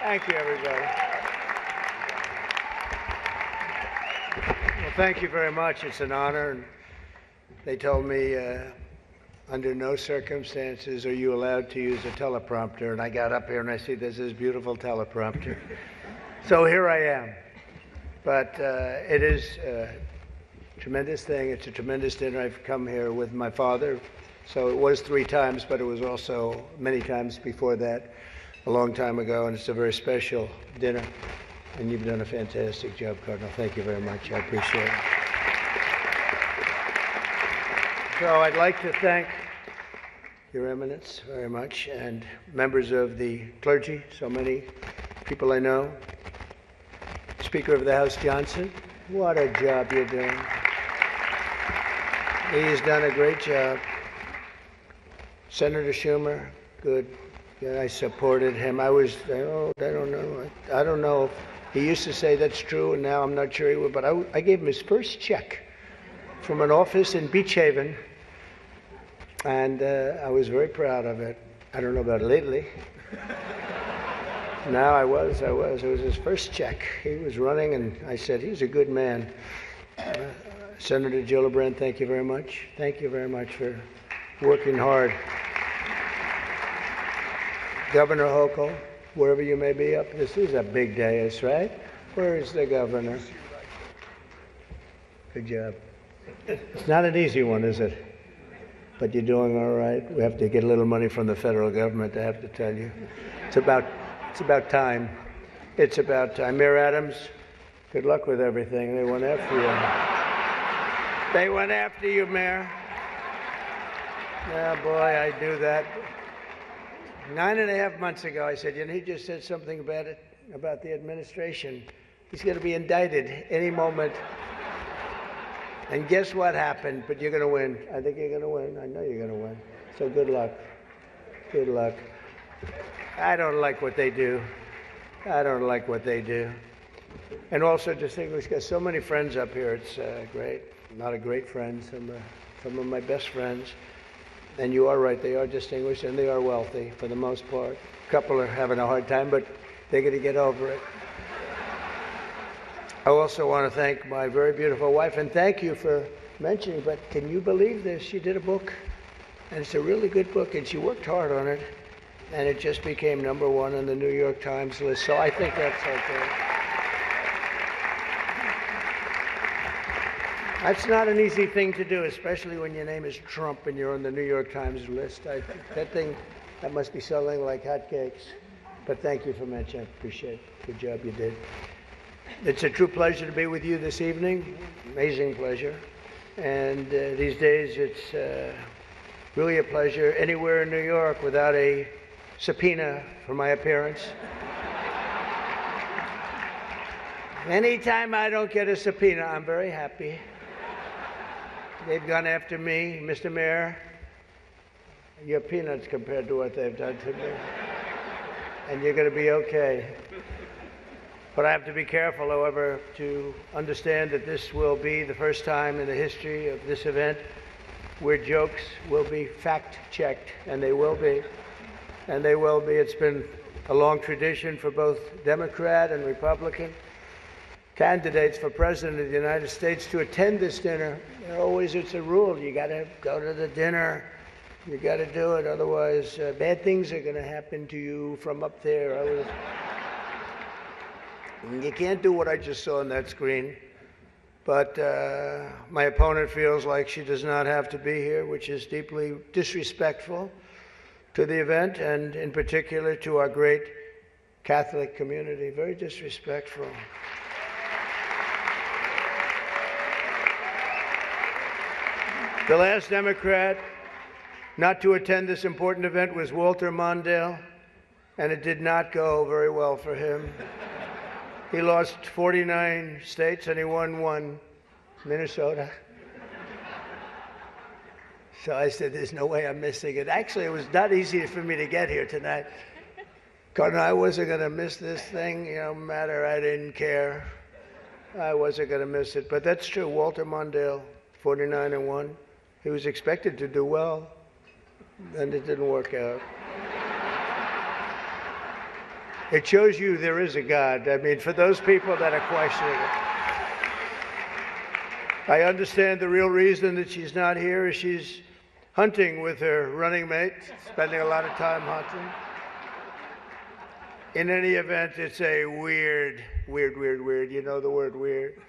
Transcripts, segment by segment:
Thank you, everybody. Well, thank you very much. It's an honor. And they told me under no circumstances are you allowed to use a teleprompter. And I got up here and I see there's this beautiful teleprompter. So here I am. But it is a tremendous thing. It's a tremendous dinner. I've come here with my father. So it was 3 times, but it was also many times before that, a long time ago. And it's a very special dinner. And you've done a fantastic job, Cardinal. Thank you very much. I appreciate it. So I'd like to thank Your Eminence very much, and members of the clergy, so many people I know. Speaker of the House Johnson, what a job you're doing. He's done a great job. Senator Schumer, good. Yeah, I supported him. I don't know. He used to say that's true, and now I'm not sure he would, but I gave him his first check from an office in Beach Haven, and I was very proud of it. I don't know about lately. No, I was. It was his first check. He was running, and I said, he's a good man. Senator Gillibrand, thank you very much. Thank you very much for working hard. Governor Hochul, wherever you may be up, this is a big day, right? Where is the governor? Good job. It's not an easy one, is it? But you're doing all right. We have to get a little money from the federal government, I have to tell you. It's about time. It's about time. Mayor Adams, good luck with everything. They went after you. They went after you, Mayor. Yeah, boy, I do that. 9.5 months ago, I said, he just said something about the administration. He's going to be indicted any moment. And guess what happened? But you're going to win. I think you're going to win. I know you're going to win. So good luck. Good luck. I don't like what they do. And also distinguished, got so many friends up here. It's great. A lot of great friends. Some of my best friends. And you are right, they are distinguished and they are wealthy for the most part. A couple are having a hard time, but they're going to get over it. I also want to thank my very beautiful wife, and thank you for mentioning, but can you believe this? She did a book, and it's a really good book, and she worked hard on it, and it just became #1 on the New York Times list, so I think that's okay. That's not an easy thing to do, especially when your name is Trump and you're on the New York Times list. That must be selling like hotcakes. But thank you for mentioning. I appreciate it. Good job you did. It's a true pleasure to be with you this evening. Amazing pleasure. And these days it's really a pleasure anywhere in New York without a subpoena for my appearance. Anytime I don't get a subpoena, I'm very happy. They've gone after me, Mr. Mayor. You're peanuts compared to what they've done to me. And you're going to be okay. But I have to be careful, however, to understand that this will be the first time in the history of this event where jokes will be fact-checked, and they will be. And they will be. It's been a long tradition for both Democrat and Republican candidates for President of the United States to attend this dinner. It's a rule. You got to go to the dinner. You got to do it. Otherwise, bad things are going to happen to you from up there. You can't do what I just saw on that screen. But my opponent feels like she does not have to be here, which is deeply disrespectful to the event, and in particular to our great Catholic community. Very disrespectful. The last Democrat not to attend this important event was Walter Mondale, and it did not go very well for him. He lost 49 states and he won 1, Minnesota. So I said, there's no way I'm missing it. Actually, it was not easy for me to get here tonight. Cardinal, I wasn't going to miss this thing, no matter, I didn't care. I wasn't going to miss it. But that's true, Walter Mondale, 49-1. He was expected to do well, and it didn't work out. It shows you there is a God. I mean, for those people that are questioning it. I understand the real reason that she's not here is she's hunting with her running mate, spending a lot of time hunting. In any event, it's a weird. You know the word weird.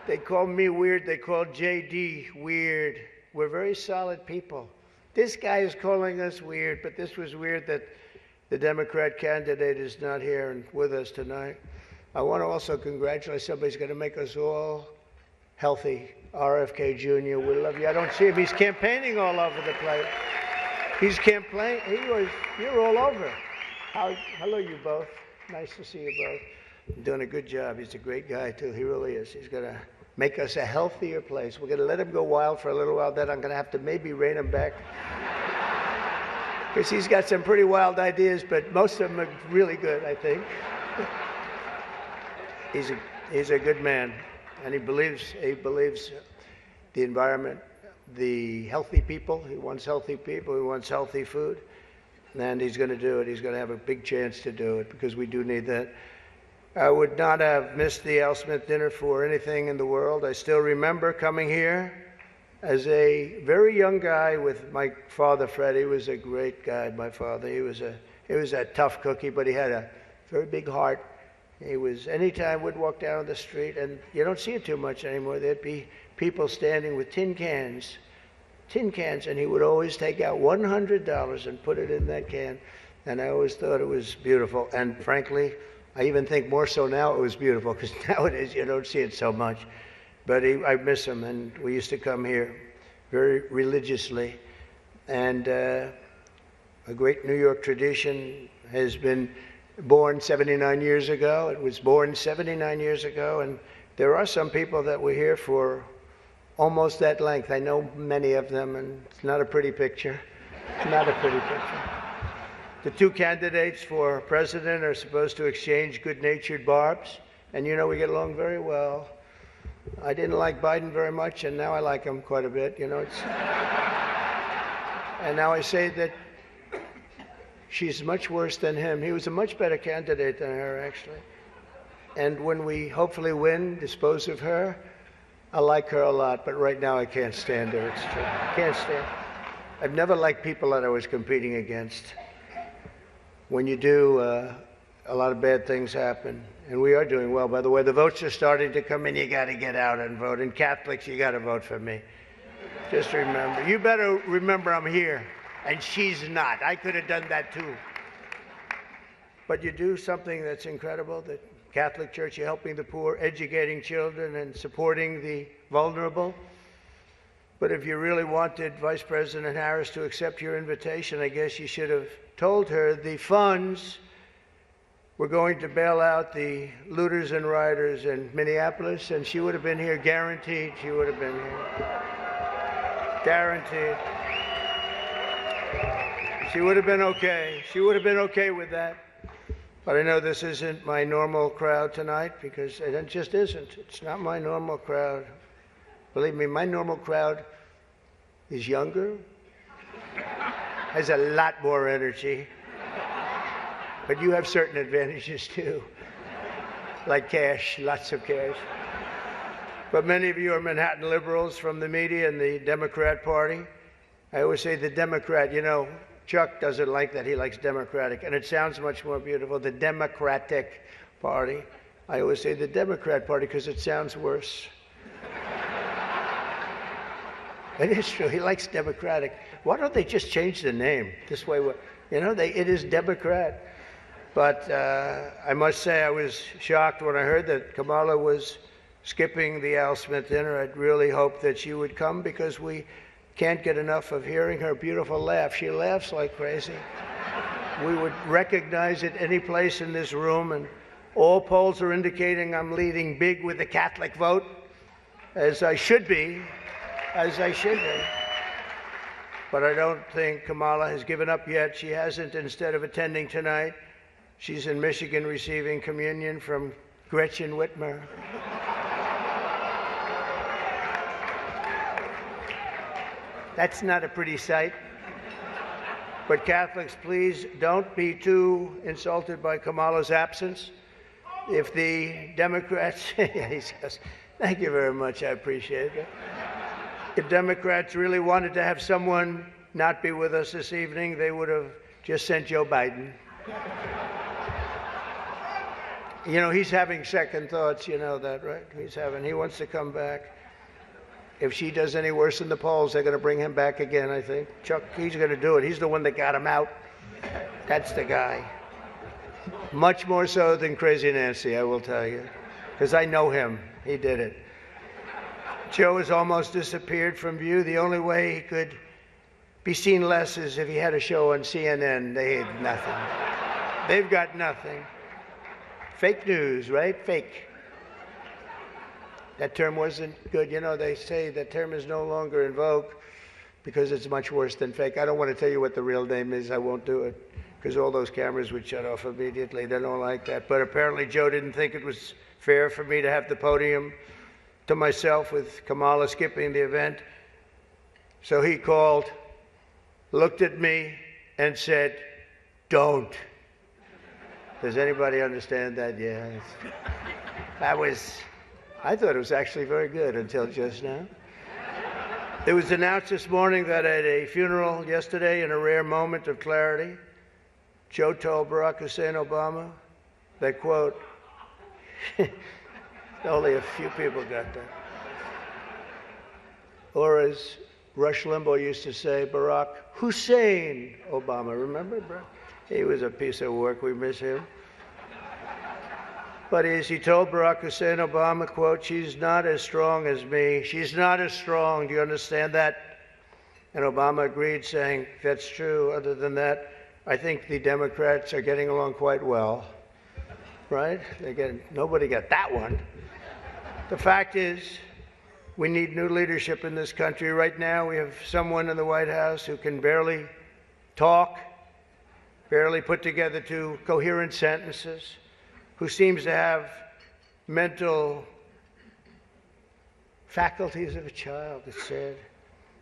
They call me weird. They call JD weird. We're very solid people. This guy is calling us weird, but this was weird that the Democrat candidate is not here and with us tonight. I want to also congratulate somebody's going to make us all healthy. RFK Jr., we love you. I don't see him. He's campaigning all over the place. He's campaigning. You're all over. Hello, you both. Nice to see you both. You're doing a good job. He's a great guy, too. He really is. He's going to make us a healthier place. We're going to let him go wild for a little while. Then I'm going to have to maybe rein him back. Because he's got some pretty wild ideas, but most of them are really good, I think. He's a good man, and he believes the environment, the healthy people. He wants healthy people. He wants healthy food, and he's going to do it. He's going to have a big chance to do it because we do need that. I would not have missed the Al Smith dinner for anything in the world. I still remember coming here as a very young guy with my father, Fred. He was a great guy, my father. He was a tough cookie, but he had a very big heart. Anytime we'd walk down the street, and you don't see it too much anymore, there'd be people standing with tin cans, and he would always take out $100 and put it in that can. And I always thought it was beautiful. And frankly, I even think more so now it was beautiful, because nowadays you don't see it so much. But I miss him, and we used to come here very religiously. And a great New York tradition has been born 79 years ago. It was born 79 years ago, and there are some people that were here for almost that length. I know many of them, and it's not a pretty picture. Not a pretty picture. The two candidates for president are supposed to exchange good-natured barbs, and you know we get along very well. I didn't like Biden very much, and now I like him quite a bit. You know, and now I say that she's much worse than him. He was a much better candidate than her, actually. And when we hopefully win, dispose of her, I like her a lot, but right now I can't stand her. It's true. I can't stand her. I've never liked people that I was competing against. When you do, a lot of bad things happen. And we are doing well. By the way, the votes are starting to come in. You got to get out and vote. And Catholics, you got to vote for me. Just remember. You better remember I'm here. And she's not. I could have done that too. But you do something that's incredible. The Catholic Church, you're helping the poor, educating children, and supporting the vulnerable. But if you really wanted Vice President Harris to accept your invitation, I guess you should have told her the funds were going to bail out the looters and rioters in Minneapolis, and she would have been here, guaranteed she would have been here. Guaranteed. She would have been okay. She would have been okay with that. But I know this isn't my normal crowd tonight, because it just isn't. It's not my normal crowd. Believe me, my normal crowd is younger, has a lot more energy. But you have certain advantages too, like cash, lots of cash. But many of you are Manhattan liberals from the media and the Democrat Party. I always say the Democrat, you know, Chuck doesn't like that. He likes Democratic, and it sounds much more beautiful, the Democratic Party. I always say the Democrat Party because it sounds worse. It is true. He likes Democratic. Why don't they just change the name? This way, you know, it is Democrat. But I must say I was shocked when I heard that Kamala was skipping the Al Smith dinner. I'd really hoped that she would come, because we can't get enough of hearing her beautiful laugh. She laughs like crazy. We would recognize it any place in this room, and all polls are indicating I'm leading big with the Catholic vote, as I should be, But I don't think Kamala has given up yet. She hasn't. Instead of attending tonight, she's in Michigan receiving communion from Gretchen Whitmer. That's not a pretty sight. But Catholics, please don't be too insulted by Kamala's absence. If the Democrats, he says, thank you very much, I appreciate it. If Democrats really wanted to have someone not be with us this evening, they would have just sent Joe Biden. You know, he's having second thoughts, you know that, right? He wants to come back. If she does any worse in the polls, they're going to bring him back again, I think. Chuck, he's going to do it. He's the one that got him out. That's the guy. Much more so than Crazy Nancy, I will tell you, because I know him. He did it. Joe has almost disappeared from view. The only way he could be seen less is if he had a show on CNN. They had nothing. They've got nothing. Fake news, right? Fake. That term wasn't good. You know, they say that term is no longer in vogue because it's much worse than fake. I don't want to tell you what the real name is. I won't do it because all those cameras would shut off immediately. They don't like that. But apparently Joe didn't think it was fair for me to have the podium to myself with Kamala skipping the event. So he called, looked at me, and said, don't. Does anybody understand that? Yeah. I thought it was actually very good until just now. It was announced this morning that at a funeral yesterday, in a rare moment of clarity, Joe told Barack Hussein Obama that, quote, only a few people got that. Or as Rush Limbaugh used to say, Barack Hussein Obama. Remember, bro? He was a piece of work. We miss him. But as he told Barack Hussein Obama, quote, she's not as strong as me. She's not as strong. Do you understand that? And Obama agreed, saying, that's true. Other than that, I think the Democrats are getting along quite well. Right? Nobody got that one. The fact is, we need new leadership in this country. Right now, we have someone in the White House who can barely talk, barely put together two coherent sentences, who seems to have mental faculties of a child, it's said.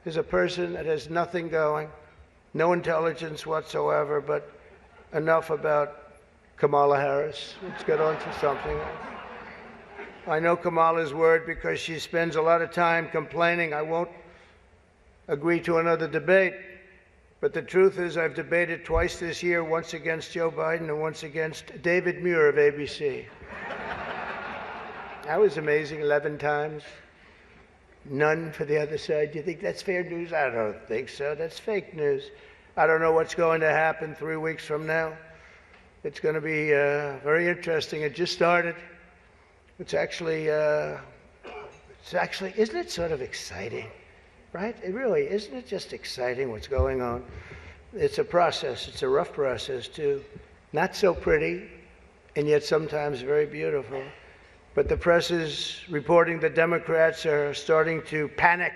There's a person that has nothing going, no intelligence whatsoever, but enough about Kamala Harris. Let's get on to something else. I know Kamala's word because she spends a lot of time complaining. I won't agree to another debate. But the truth is I've debated twice this year, once against Joe Biden and once against David Muir of ABC. That was amazing, 11 times. None for the other side. Do you think that's fair news? I don't think so. That's fake news. I don't know what's going to happen 3 weeks from now. It's going to be very interesting. It just started. It's actually, isn't it sort of exciting? Right? It really, isn't it just exciting what's going on? It's a process. It's a rough process, too. Not so pretty, and yet sometimes very beautiful. But the press is reporting that Democrats are starting to panic.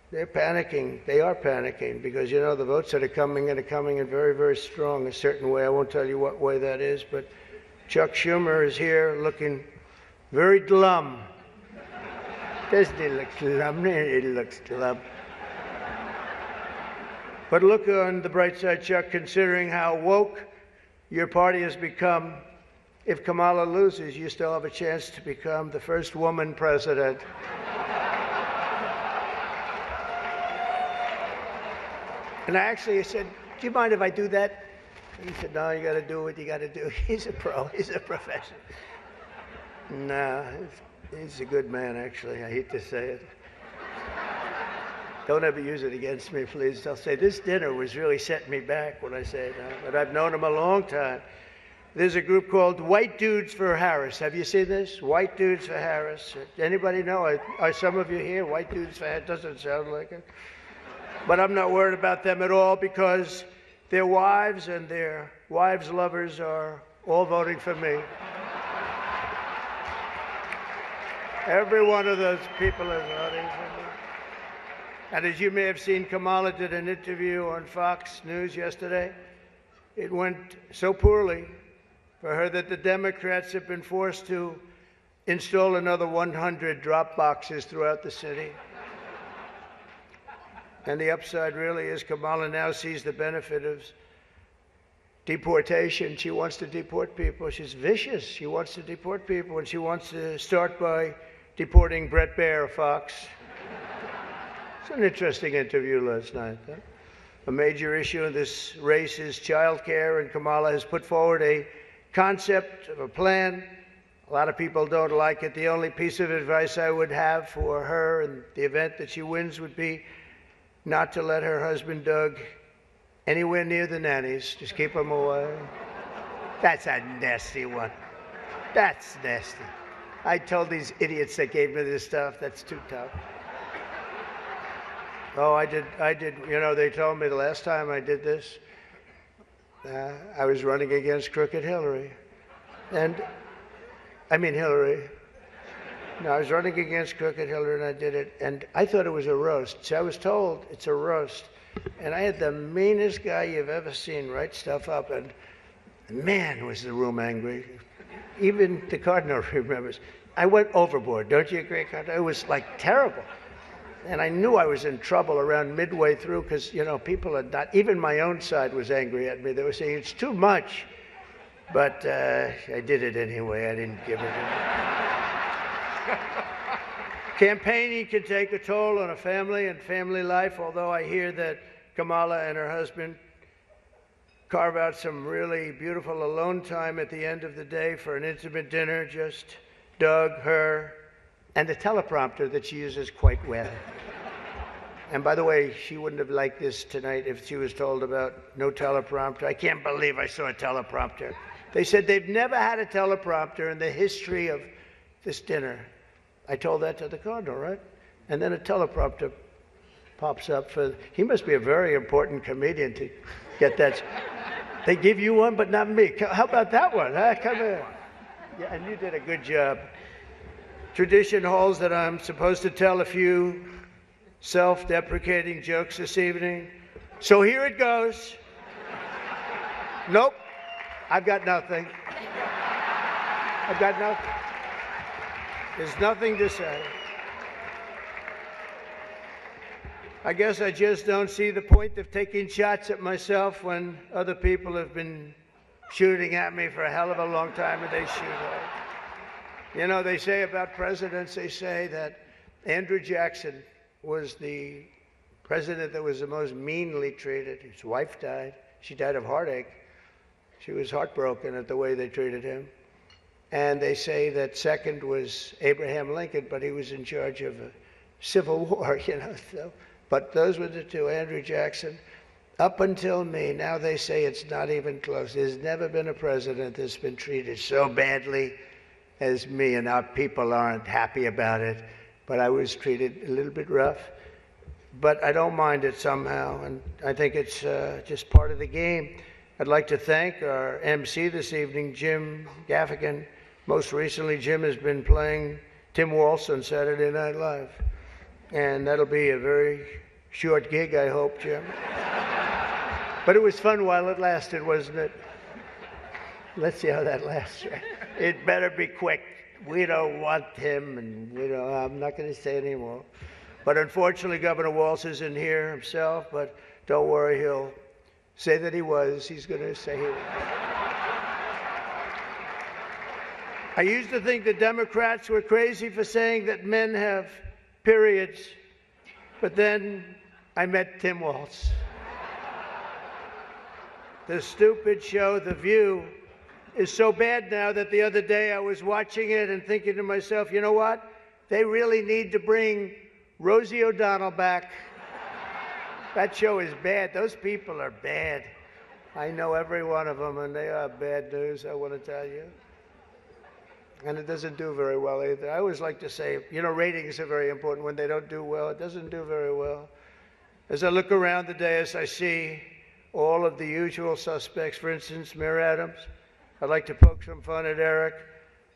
They're panicking. They are panicking because, you know, the votes that are coming in very, very strong, a certain way. I won't tell you what way that is, but Chuck Schumer is here looking very glum. Doesn't he look glum? He looks glum. But look on the bright side, Chuck, considering how woke your party has become. If Kamala loses, you still have a chance to become the first woman president. And I actually said, do you mind if I do that? And he said, no, you got to do what you got to do. He's a pro. He's a professional. No, he's a good man, actually. I hate to say it. Don't ever use it against me, please. They'll say, this dinner was really setting me back when I say it now. But I've known him a long time. There's a group called White Dudes for Harris. Have you seen this? White Dudes for Harris. Anybody know? Are some of you here? White Dudes for Harris? Doesn't sound like it. But I'm not worried about them at all because their wives and their wives' lovers are all voting for me. Every one of those people is voting for me. And as you may have seen, Kamala did an interview on Fox News yesterday. It went so poorly for her that the Democrats have been forced to install another 100 drop boxes throughout the city. And the upside really is Kamala now sees the benefit of deportation. She wants to deport people. She's vicious. She wants to deport people, and she wants to start by deporting Bret Baier, Fox. It's an interesting interview last night. Huh? A major issue in this race is child care, and Kamala has put forward a concept of a plan. A lot of people don't like it. The only piece of advice I would have for her in the event that she wins would be not to let her husband, Doug, anywhere near the nannies. Just keep them away. That's a nasty one. That's nasty. I told these idiots that gave me this stuff, that's too tough. Oh, I did. You know, they told me the last time I did this, I was running against Crooked Hillary. Hillary. No, I was running against Crooked Hillary, and I did it, and I thought it was a roast. So I was told it's a roast. And I had the meanest guy you've ever seen write stuff up, and man, was the room angry. Even the Cardinal remembers. I went overboard, don't you agree, Cardinal? It was like terrible. And I knew I was in trouble around midway through because, you know, people are not, even my own side was angry at me. They were saying, it's too much. But I did it anyway. I didn't give it away. Campaigning can take a toll on a family and family life, although I hear that Kamala and her husband carve out some really beautiful alone time at the end of the day for an intimate dinner, just Doug, her, and the teleprompter that she uses quite well. And by the way, she wouldn't have liked this tonight if she was told about no teleprompter. I can't believe I saw a teleprompter. They said they've never had a teleprompter in the history of this dinner. I told that to the Cardinal, right? And then a teleprompter pops up for, he must be a very important comedian to get that. They give you one, but not me. How about that one? Huh? Come here. Yeah, and you did a good job. Tradition holds that I'm supposed to tell a few self-deprecating jokes this evening. So here it goes. Nope, I've got nothing. I've got nothing. There's nothing to say. I guess I just don't see the point of taking shots at myself when other people have been shooting at me for a hell of a long time, and they shoot hard. You know, they say about presidents, they say that Andrew Jackson was the president that was the most meanly treated. His wife died. She died of heartache. She was heartbroken at the way they treated him. And they say that second was Abraham Lincoln, but he was in charge of a civil war, you know. So, but those were the two, Andrew Jackson. Up until me, now they say it's not even close. There's never been a president that's been treated so badly as me, and our people aren't happy about it. But I was treated a little bit rough. But I don't mind it somehow, and I think it's just part of the game. I'd like to thank our MC this evening, Jim Gaffigan. Most recently, Jim has been playing Tim Waltz on Saturday Night Live. And that'll be a very short gig, I hope, Jim. But it was fun while it lasted, wasn't it? Let's see how that lasts. It better be quick. We don't want him, and I'm not going to say anymore. But unfortunately, Governor Waltz isn't here himself, but don't worry, he'll say that he was. He's going to say he was. I used to think the Democrats were crazy for saying that men have periods, but then I met Tim Waltz. The stupid show, The View, is so bad now that the other day I was watching it and thinking to myself, you know what? They really need to bring Rosie O'Donnell back. That show is bad. Those people are bad. I know every one of them, and they are bad news, I want to tell you. And it doesn't do very well either. I always like to say, ratings are very important. When they don't do well, it doesn't do very well. As I look around the dais, I see all of the usual suspects. For instance, Mayor Adams. I'd like to poke some fun at Eric,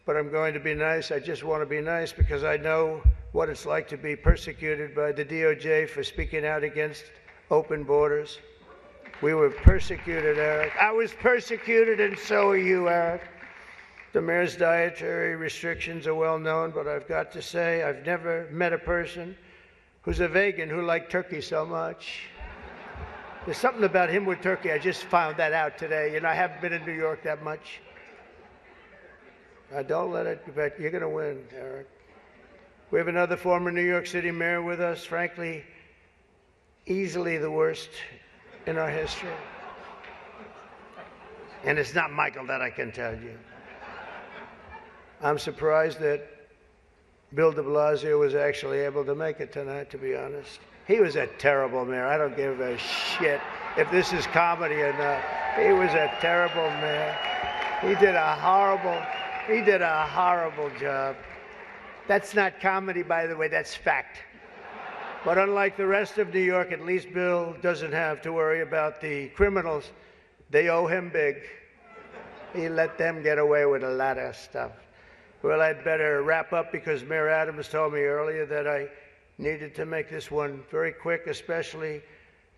but I'm going to be nice. I just want to be nice because I know what it's like to be persecuted by the DOJ for speaking out against open borders. We were persecuted, Eric. I was persecuted, and so are you, Eric. The mayor's dietary restrictions are well known, but I've got to say I've never met a person who's a vegan who liked turkey so much. There's something about him with turkey. I just found that out today. You know, I haven't been in New York that much. Don't let it, but you're going to win, Eric. We have another former New York City mayor with us, frankly, easily the worst in our history. And it's not Michael, that I can tell you. I'm surprised that Bill de Blasio was actually able to make it tonight, to be honest. He was a terrible mayor. I don't give a shit if this is comedy or not. He was a terrible mayor. He did a horrible job. That's not comedy, by the way, that's fact. But unlike the rest of New York, at least Bill doesn't have to worry about the criminals. They owe him big. He let them get away with a lot of stuff. Well, I'd better wrap up because Mayor Adams told me earlier that I needed to make this one very quick, especially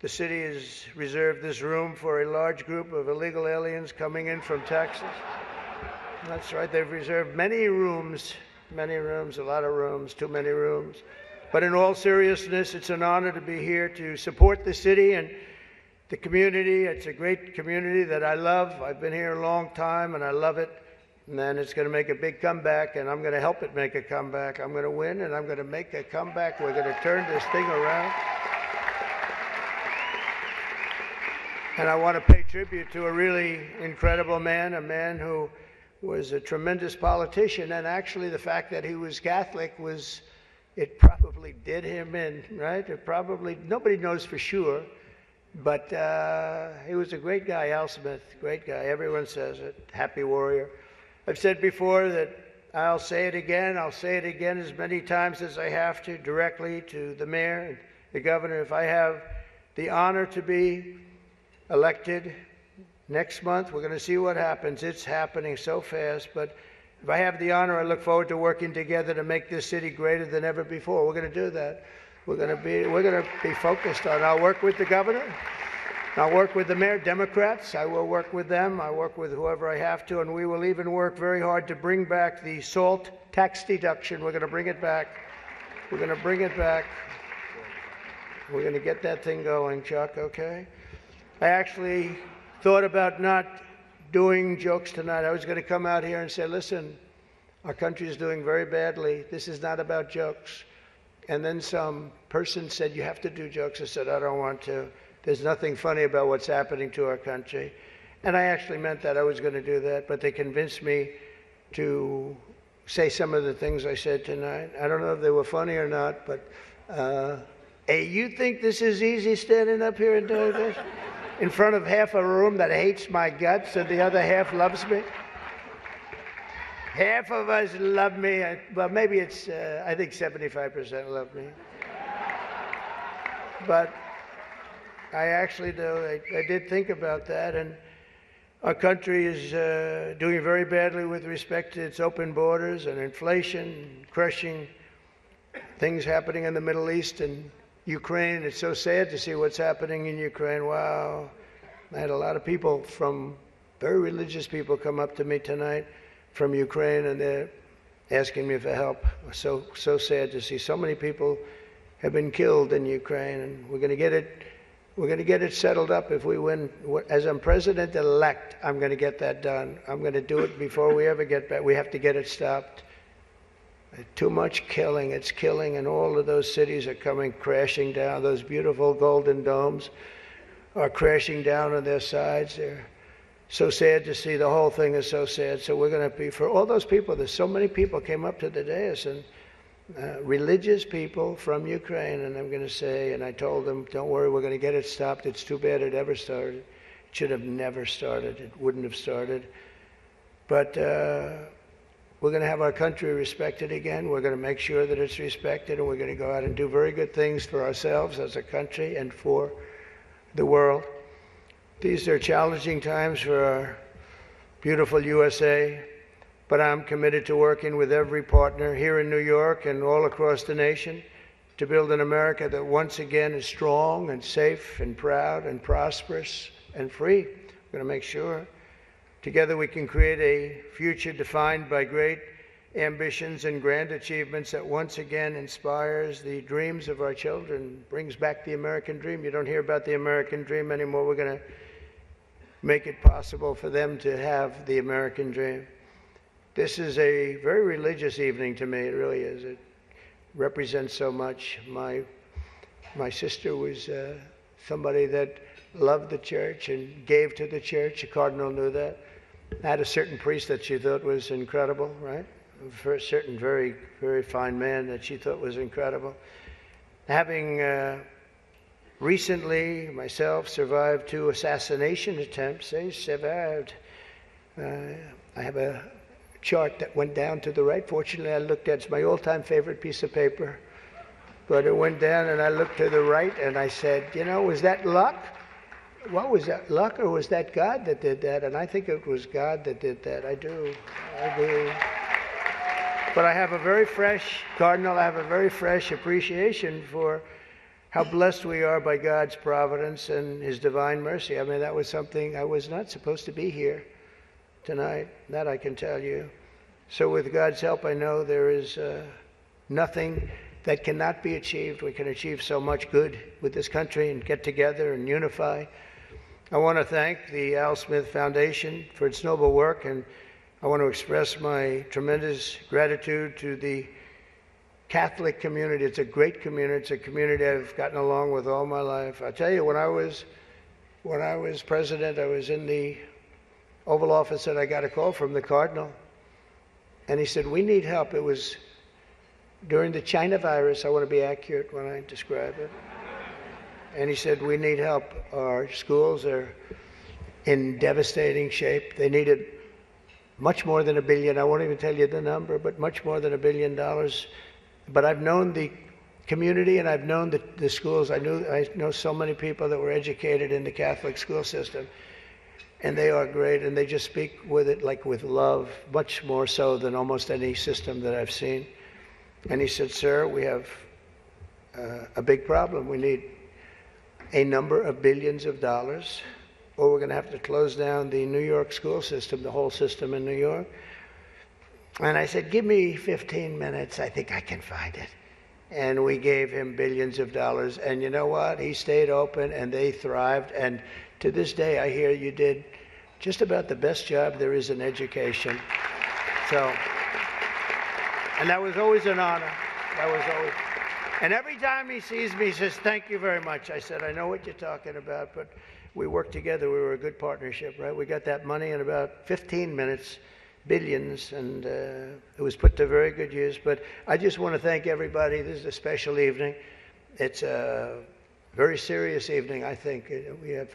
the city has reserved this room for a large group of illegal aliens coming in from Texas. That's right, they've reserved many rooms, a lot of rooms, too many rooms. But in all seriousness, it's an honor to be here to support the city and the community. It's a great community that I love. I've been here a long time and I love it. And then it's going to make a big comeback, and I'm going to help it make a comeback. I'm going to win, and I'm going to make a comeback. We're going to turn this thing around. And I want to pay tribute to a really incredible man, a man who was a tremendous politician. And actually, the fact that he was Catholic it probably did him in, right? It probably, nobody knows for sure. But he was a great guy, Al Smith, great guy. Everyone says it, happy warrior. I've said before that I'll say it again as many times as I have to, directly to the mayor and the governor. If I have the honor to be elected next month, we're going to see what happens. It's happening so fast, but if I have the honor, I look forward to working together to make this city greater than ever before. We're going to do that. We're going to be focused on. I'll work with the governor. I'll work with the mayor, Democrats. I will work with them. I work with whoever I have to, and we will even work very hard to bring back the SALT tax deduction. We're going to bring it back. We're going to bring it back. We're going to get that thing going, Chuck, okay? I actually thought about not doing jokes tonight. I was going to come out here and say, listen, our country is doing very badly. This is not about jokes. And then some person said, you have to do jokes. I said, I don't want to. There's nothing funny about what's happening to our country. And I actually meant that. I was going to do that, but they convinced me to say some of the things I said tonight. I don't know if they were funny or not, but hey, you think this is easy standing up here and doing this? In front of half a room that hates my guts and the other half loves me? Half of us love me. Well, maybe it's, I think 75% love me. But I actually do. I did think about that, and our country is doing very badly with respect to its open borders and inflation, crushing things happening in the Middle East and Ukraine. It's so sad to see what's happening in Ukraine. Wow. I had a lot of people very religious people come up to me tonight from Ukraine, and they're asking me for help. So sad to see so many people have been killed in Ukraine, and we're going to get it settled up if we win. As I'm president-elect, I'm going to get that done. I'm going to do it before we ever get back. We have to get it stopped. Too much killing. It's killing, and all of those cities are coming crashing down. Those beautiful golden domes are crashing down on their sides. They're so sad to see. The whole thing is so sad. So we're going to be, for all those people, there's so many people came up to the dais, and religious people from Ukraine, and I'm going to say, and I told them, don't worry, we're going to get it stopped. It's too bad it ever started. It should have never started. It wouldn't have started. But we're going to have our country respected again. We're going to make sure that it's respected, and we're going to go out and do very good things for ourselves as a country and for the world. These are challenging times for our beautiful USA. But I'm committed to working with every partner here in New York and all across the nation to build an America that once again is strong and safe and proud and prosperous and free. We're going to make sure together we can create a future defined by great ambitions and grand achievements that once again inspires the dreams of our children, brings back the American dream. You don't hear about the American dream anymore. We're going to make it possible for them to have the American dream. This is a very religious evening to me. It really is. It represents so much. My sister was somebody that loved the church and gave to the church. The cardinal knew that. Had a certain priest that she thought was incredible, right? A certain very, very fine man that she thought was incredible. Having recently, myself, survived 2 assassination attempts. They survived. I have a chart that went down to the right. Fortunately, I looked at it. It's my all-time favorite piece of paper. But it went down, and I looked to the right, and I said, you know, was that luck? What was that, luck, or was that God that did that? And I think it was God that did that. I do. But I have a very fresh, Cardinal, I have a very fresh appreciation for how blessed we are by God's providence and His divine mercy. I mean, that was something, I was not supposed to be here tonight. That I can tell you. So with God's help, I know there is nothing that cannot be achieved. We can achieve so much good with this country and get together and unify. I want to thank the Al Smith Foundation for its noble work, and I want to express my tremendous gratitude to the Catholic community. It's a great community. It's a community I've gotten along with all my life. I tell you, when I was president, I was in the Oval Office and I got a call from the Cardinal. And he said, we need help. It was during the China virus. I want to be accurate when I describe it. And he said, we need help. Our schools are in devastating shape. They needed much more than $1 billion. I won't even tell you the number, but much more than $1 billion. But I've known the community and I've known the schools. I know so many people that were educated in the Catholic school system, and they are great, and they just speak with it like with love, much more so than almost any system that I've seen. And he said, sir, we have a big problem. We need a number of billions of dollars, or we're going to have to close down the New York school system, the whole system in New York. And I said, give me 15 minutes. I think I can find it. And we gave him billions of dollars. And you know what? He stayed open, and they thrived. And to this day, I hear you did just about the best job there is in education. So, and that was always an honor. That was always. And every time he sees me, he says, thank you very much. I said, I know what you're talking about, but we worked together. We were a good partnership, right? We got that money in about 15 minutes, billions, and it was put to very good use. But I just want to thank everybody. This is a special evening. It's a very serious evening, I think. We have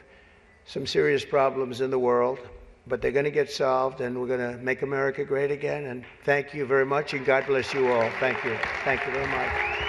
some serious problems in the world, but they're going to get solved, and we're going to make America great again. And thank you very much, and God bless you all. Thank you. Thank you very much.